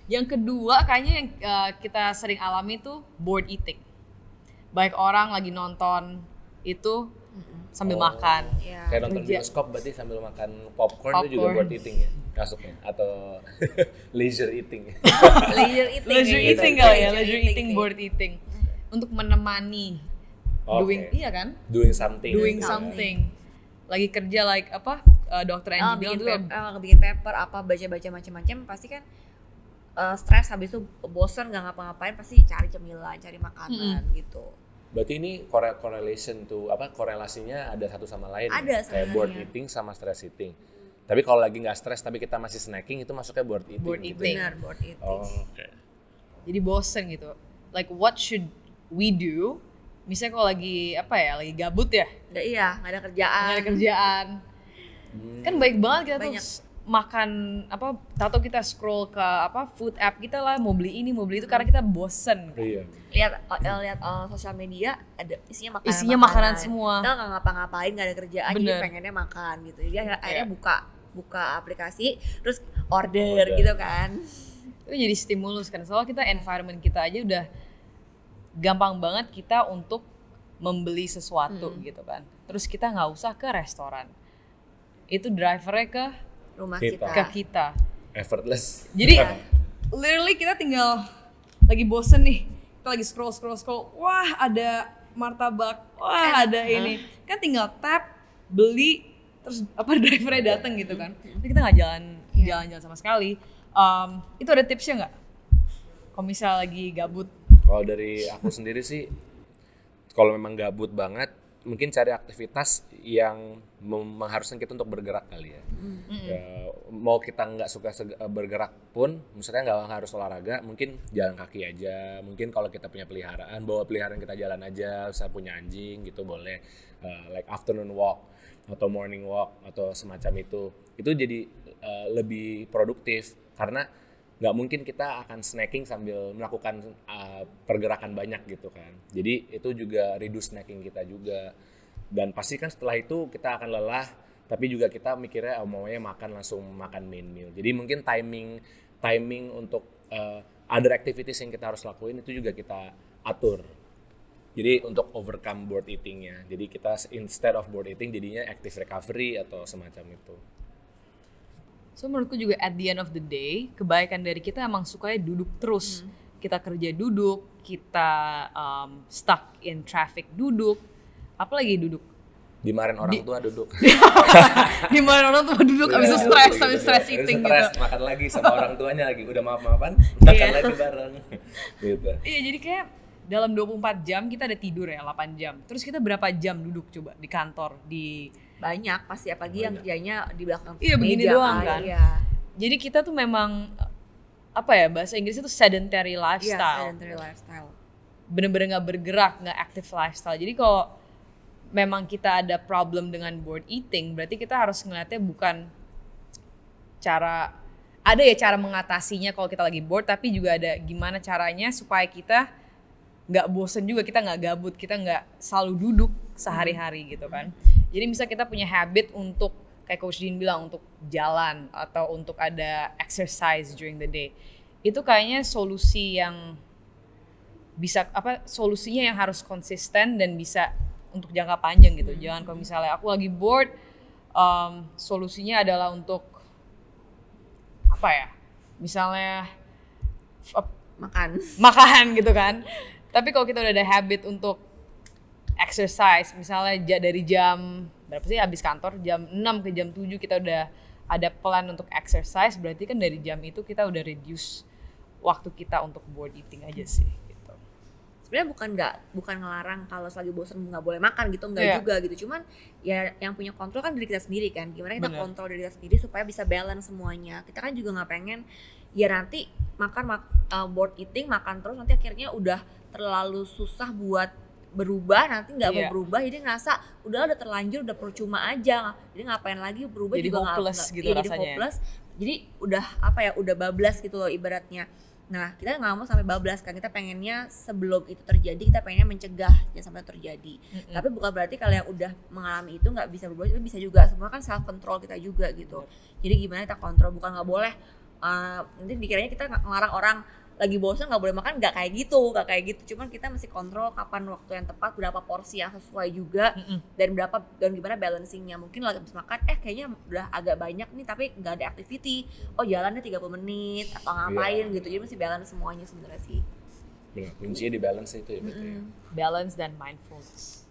Yang kedua kayaknya yang kita sering alami tuh bored eating. Baik orang lagi nonton itu sambil makan. Iya. Kayak nonton bioskop berarti sambil makan popcorn itu juga bored eating ya masuknya, atau leisure eating. Leisure eating. Leisure gitu. eating kali ya, Leisure leisure eating, sih. bored eating. Untuk menemani doing, iya kan? Doing something. Doing something. Lagi kerja like apa? Dokter Angie bilang tuh bikin paper apa baca-baca macam-macam pasti kan stres, habis itu bosan nggak ngapa-ngapain pasti cari cemilan, cari makanan gitu. Berarti ini correlation tuh korelasinya ada satu sama lain. Ada ya? Kayak bored sebenarnya. eating sama stress eating. Tapi kalau lagi nggak stres tapi kita masih snacking itu masuknya bored eating. Bored gitu eating. ya? Benar, bored eating. Oh, oke. jadi bosen gitu. Like what should we do? Misalnya kalau lagi apa ya, lagi gabut ya, Iya, nggak ada kerjaan. nggak ada kerjaan. Kan baik banget kita Banyak. tuh makan apa, tahu kita scroll ke apa food app kita lah, mau beli ini mau beli itu karena kita bosen. Iya. lihat sosial media ada isinya Makanan semua. Kita nggak ngapa-ngapain, nggak ada kerjaan, jadi Bener. pengennya makan gitu. Jadi akhirnya Iya. buka aplikasi terus order gitu kan. Itu jadi stimulus kan, soalnya kita environment kita aja udah gampang banget kita untuk membeli sesuatu gitu kan. Terus kita nggak usah ke restoran, itu drivernya ke Rumah Kita. kita. Effortless. Jadi literally kita tinggal lagi bosen nih, kita lagi scroll, wah ada martabak, wah ada ini, kan tinggal tap, beli, terus apa drivernya datang gitu kan. Tapi kita nggak jalan-jalan sama sekali. Itu ada tipsnya nggak? Kalau misal lagi gabut, Kalau dari aku sendiri sih, kalau memang gabut banget, mungkin cari aktivitas yang mengharuskan kita untuk bergerak kali ya. Ya, mau kita nggak suka bergerak pun, misalnya nggak harus olahraga, mungkin jalan kaki aja. Mungkin kalau kita punya peliharaan, bawa peliharaan kita jalan aja. Saya punya anjing gitu boleh, like afternoon walk atau morning walk atau semacam itu. Itu jadi lebih produktif karena nggak mungkin kita akan snacking sambil melakukan pergerakan banyak gitu kan. Jadi itu juga reduce snacking kita juga. Dan pasti kan setelah itu kita akan lelah, tapi juga kita mikirnya maunya makan langsung makan main meal. Jadi mungkin timing untuk other activities yang kita harus lakuin itu juga kita atur. Jadi untuk overcome bored eating-nya. Jadi kita instead of bored eating jadinya active recovery atau semacam itu. so menurutku juga at the end of the day, kebaikan dari kita emang sukanya duduk terus. Kita kerja duduk, kita stuck in traffic duduk, apalagi duduk. Dimarahin orang tua duduk. Gimana orang tuh duduk abis itu stress eating gitu. Stres, makan lagi sama orang tuanya lagi. Udah maaf-maafan, makan lagi bareng. Gitu. Iya, jadi kayak dalam 24 jam kita ada tidur ya 8 jam. Terus kita berapa jam duduk coba di kantor, di Banyak pasti, apalagi yang kerjanya di belakang Iya, begini meja doang kan. Iya. Jadi kita tuh memang apa ya, bahasa Inggrisnya tuh sedentary Iya, lifestyle. sedentary lifestyle. Bener-bener gak bergerak, gak active lifestyle. Jadi kalau memang kita ada problem dengan bored eating, berarti kita harus ngeliatnya bukan ada cara mengatasinya kalau kita lagi bored, tapi juga ada gimana caranya supaya kita gak bosen juga, kita gak gabut, kita gak selalu duduk sehari-hari gitu kan. Jadi misalnya kita punya habit untuk, kayak Coach Dean bilang, untuk jalan atau untuk ada exercise during the day. Itu kayaknya solusi yang solusinya yang harus konsisten dan bisa untuk jangka panjang gitu. Jangan kalau misalnya aku lagi bored, solusinya adalah untuk apa ya? Misalnya makan gitu kan. Tapi kalau kita udah ada habit untuk exercise, misalnya dari jam berapa sih habis kantor, jam 6 ke jam 7 kita udah ada plan untuk exercise, berarti kan dari jam itu kita udah reduce waktu kita untuk bored eating aja sih gitu. Sebenarnya bukan ngelarang kalau lagi bosan nggak boleh makan gitu, nggak juga gitu. Cuman ya yang punya kontrol kan diri kita sendiri kan. Gimana kita kontrol diri kita sendiri supaya bisa balance semuanya. Kita kan juga nggak pengen ya nanti bored eating, makan terus nanti akhirnya udah terlalu susah buat berubah, nanti nggak mau berubah, jadi ngerasa udah terlanjur, udah percuma aja, jadi ngapain lagi berubah, jadi juga hopeless nggak gitu jadi rasanya. hopeless, jadi udah bablas gitu loh ibaratnya. Nah kita nggak mau sampai bablas kan, kita pengennya sebelum itu terjadi, kita pengennya mencegah jangan sampai terjadi. Tapi bukan berarti kalau yang udah mengalami itu nggak bisa berubah, itu bisa juga, semua kan self control kita juga gitu. Jadi gimana kita kontrol, bukan nggak boleh nanti dikiranya kita ngelarang orang lagi bosan nggak boleh makan, nggak kayak gitu, cuman kita mesti kontrol kapan waktu yang tepat, berapa porsi yang sesuai juga, dan gimana balancingnya. Mungkin lagi habis makan kayaknya udah agak banyak nih tapi nggak ada activity, jalannya 30 menit atau ngapain gitu, jadi mesti balance semuanya sebenarnya sih. Benar, kuncinya di balance itu ya berarti. Balance dan mindfulness.